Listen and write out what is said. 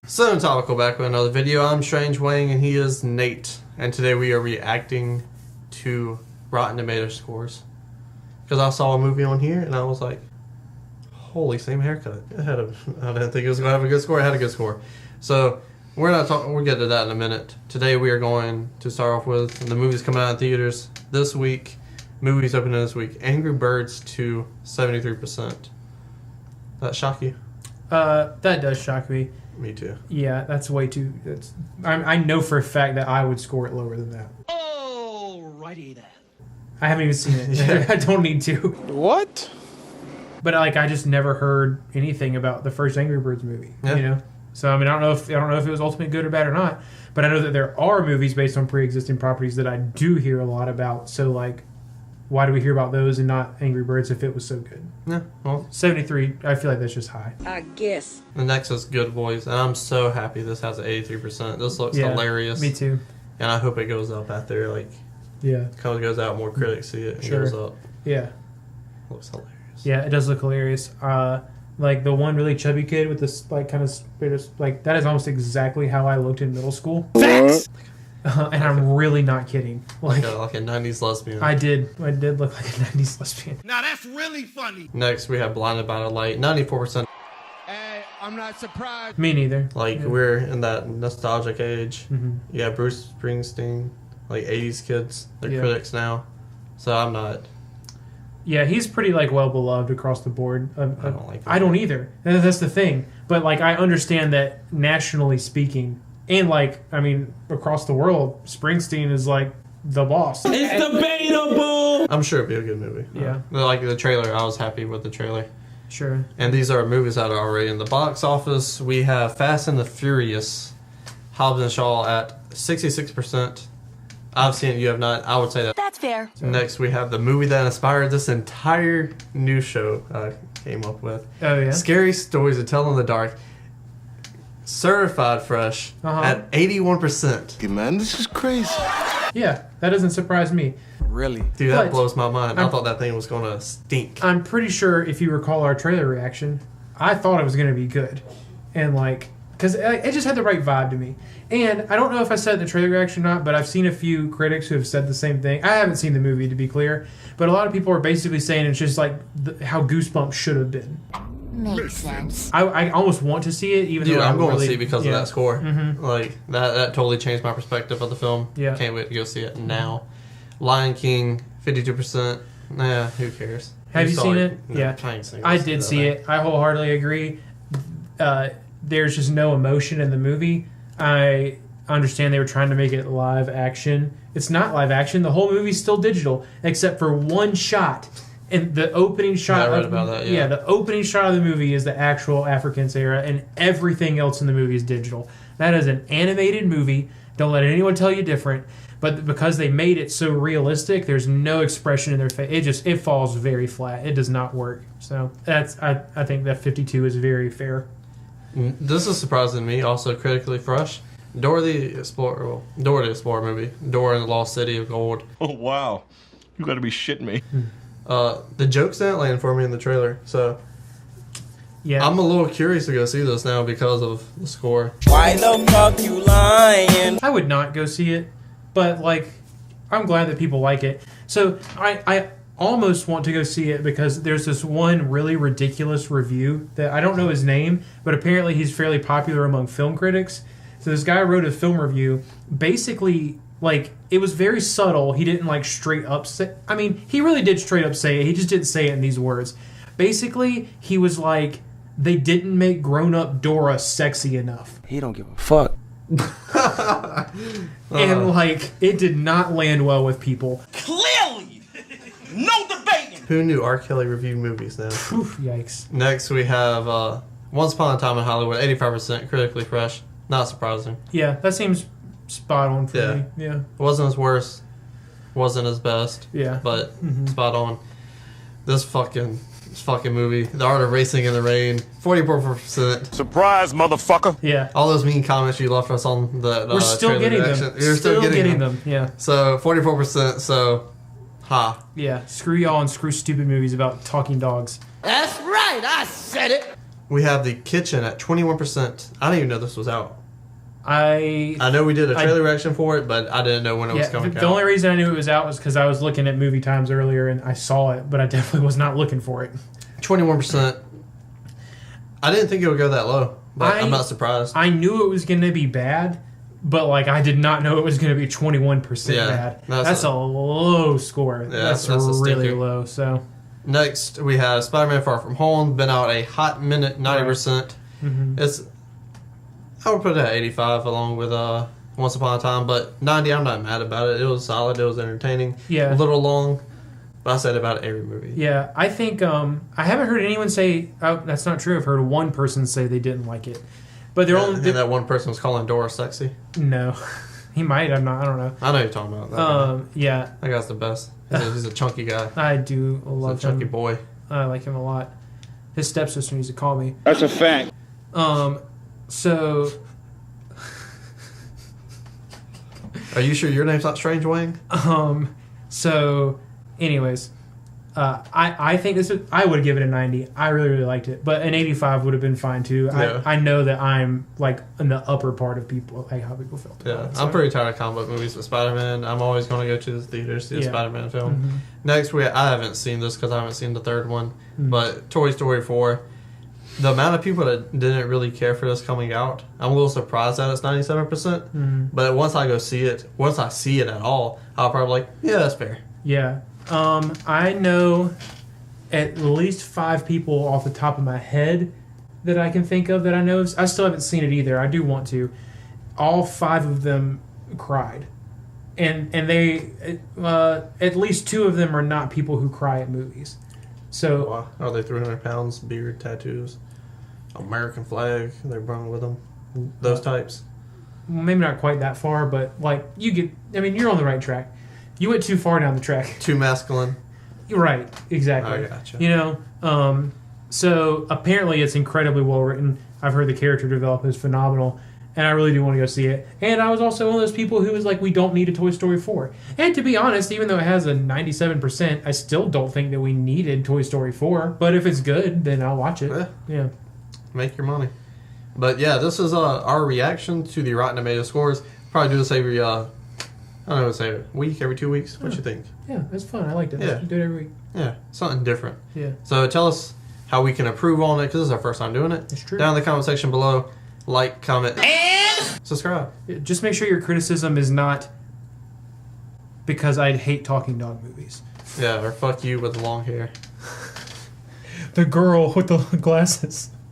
So topical, back with another video. I'm Strange Wang and he is Nate, and today we are reacting to Rotten Tomato scores because I saw a movie on here and I was like, holy, same haircut. I didn't think it was gonna have a good score. It had a good score. So we'll get to that in a minute. Today we are going to start off with the movies coming out in theaters this week. Movies opening this week. Angry Birds to 73%. That shock you? That does shock me. Me too. Yeah, that's way too. I know for a fact that I would score it lower than that. Alrighty then. I haven't even seen it. Yeah. I don't need to. What? But I just never heard anything about the first Angry Birds movie. Yeah. You know, so I mean, I don't know if it was ultimately good or bad or not. But I know that there are movies based on pre-existing properties that I do hear a lot about. So like, why do we hear about those and not Angry Birds if it was so good? Yeah, well, 73. I feel like that's just high. I guess. the next is Good Boys, and I'm so happy this has an 83%. This looks hilarious. Me too. And I hope it goes up after, like, Yeah. color goes out, more critics see it, and Sure. goes up. Yeah. Looks hilarious. Yeah, it does look hilarious. Like the one really chubby kid with this like kind of like that is almost exactly how I looked in middle school. Facts. And I'm really not kidding. Like a 90s lesbian. I did look like a 90s lesbian. Now that's really funny. Next, we have Blinded by the Light, 94%. Hey, I'm not surprised. Me neither. Like, we're in that nostalgic age. Mhm. Yeah, Bruce Springsteen, like 80s kids, they're Yeah. critics now. So I'm not. Yeah, he's pretty like well beloved across the board. I don't like that. I don't either. That's the thing. But like I understand that nationally speaking, and like I mean across the world, Springsteen is like the boss. It's debatable. I'm sure it'll be a good movie. Yeah. Like the trailer, I was happy with the trailer. Sure. And these are movies that are already in the box office. We have Fast and the Furious, Hobbs and Shaw at 66%. I've seen it, you have not. I would say that. That's fair. Next, we have the movie that inspired this entire new show I came up with. Oh yeah. Scary Stories to Tell in the Dark. Certified Fresh at 81%. Man, this is crazy. Yeah, that doesn't surprise me. Really? Dude, that But blows my mind. I I'm- thought that thing was going to stink. I'm pretty sure if you recall our trailer reaction, I thought it was going to be good. And like, because it just had the right vibe to me. And I don't know if I said the trailer reaction or not, but I've seen a few critics who have said the same thing. I haven't seen the movie, to be clear. But a lot of people are basically saying it's just like how Goosebumps should have been. Makes sense. I almost want to see it, even Dude, though I'm going really, to see it because of that score. Like, that totally changed my perspective of the film. Yeah. Can't wait to go see it now. Lion King, 52%. Nah, who cares? Have you saw seen it? No, Yeah. I did see it. I wholeheartedly agree. There's just no emotion in the movie. I understand they were trying to make it live action. It's not live action. The whole movie's still digital, except for one shot. And the opening shot I read about that, yeah. the opening shot of the movie is the actual African era, and everything else in the movie is digital. That is an animated movie. Don't let anyone tell you different. But because they made it so realistic, there's no expression in their face. It falls very flat. It does not work. So I think that 52 is very fair. This is surprising to me. Also critically fresh. Dora the Explorer movie. Dora and the Lost City of Gold. Oh, wow. You gotta be shitting me. The jokes didn't land for me in the trailer, so Yeah, I'm a little curious to go see this now because of the score. Why the fuck you lying? I would not go see it, but like, I'm glad that people like it. So I almost want to go see it because there's this one really ridiculous review that I don't know his name, but apparently he's fairly popular among film critics. So this guy wrote a film review, basically like it was very subtle. He didn't like straight up say. I mean, he really did straight up say it. He just didn't say it in these words. Basically, he was like, they didn't make grown-up Dora sexy enough. He don't give a fuck. And like it did not land well with people. Clearly, no debating. Who knew R. Kelly reviewed movies now? Oof, yikes. Next we have Once Upon a Time in Hollywood, 85% critically fresh. Not surprising. Yeah, that seems spot on for Yeah. me. Yeah. Wasn't his worst. Wasn't his best. Yeah. But spot on. This fucking movie, The Art of Racing in the Rain, 44%. Surprise, motherfucker. Yeah. All those mean comments you left us on the We're still trailer getting reaction. them. You're still getting them. Yeah. So 44%. So, ha. Yeah. Screw y'all and screw stupid movies about talking dogs. That's right, I said it. We have The Kitchen at 21%. I didn't even know this was out. I know we did a trailer reaction for it, but I didn't know when it was coming the out. only reason I knew it was out was because I was looking at Movie Times earlier and I saw it, but I definitely was not looking for it. 21%. I didn't think it would go that low, but I'm not surprised. I knew it was going to be bad, but like I did not know it was going to be 21% bad. That's a low score. Yeah, that's a really stinker. low. So Next, we have Spider-Man Far From Home. Been out a hot minute, 90%. It's, I would put it at 85 along with Once Upon a Time, but 90, I'm not mad about it. It was solid. It was entertaining. Yeah. A little long, but I said about every movie. yeah, I think I haven't heard anyone say that's not true. I've heard one person say they didn't like it, but they're And only that one person was calling Dora sexy. no. He might. I don't know. I know who you're talking about. That guy. Yeah, That guy's the best. He's a chunky guy. I do He's a love chunky him. boy. I like him a lot. His stepsister used to call me. That's a fact. So Are you sure your name's not Strange Wang? so anyways, I think I would give it a 90. I really liked it, but an 85 would have been fine too. Yeah. I know that I'm like in the upper part of people, like how people felt. Yeah, about it, I'm pretty tired of comic book movies with Spider-Man. I'm always going to go to the theater to see a Yeah. Spider-Man film. Next, I haven't seen this because I haven't seen the third one, but Toy Story 4. The amount of people that didn't really care for this coming out, I'm a little surprised that it's 97%. But once I see it at all, I'll probably like, yeah, that's fair. Yeah. I know at least 5 people off the top of my head that I can think of that I know. I still haven't seen it either. I do want to. All 5 of them cried. And they, at least 2 of them are not people who cry at movies. So, Wow. Are they 300 pounds, beard, tattoos, American flag they brought with them? Those types. maybe not quite that far, but like you're on the right track. You went too far down the track. Too masculine. You're right, exactly. I gotcha. You know, so apparently it's incredibly well written. I've heard the character develop is phenomenal, and I really do want to go see it. And I was also one of those people who was like, we don't need a Toy Story 4. And to be honest, even though it has a 97%, I still don't think that we needed Toy Story 4. But if it's good, then I'll watch it. Yeah. Make your money. But yeah, this is our reaction to the Rotten Tomatoes scores. Probably do this every, I don't know, say a week, every 2 weeks. What you think? Yeah, that's fun. I liked it. Yeah. Let's do it every week. Yeah, something different. Yeah. So tell us how we can improve on it, because this is our first time doing it. It's true. Down in the comment section below, like, comment, and subscribe. Just make sure your criticism is not because I hate talking dog movies. Yeah, or fuck you with the long hair. The girl with the glasses.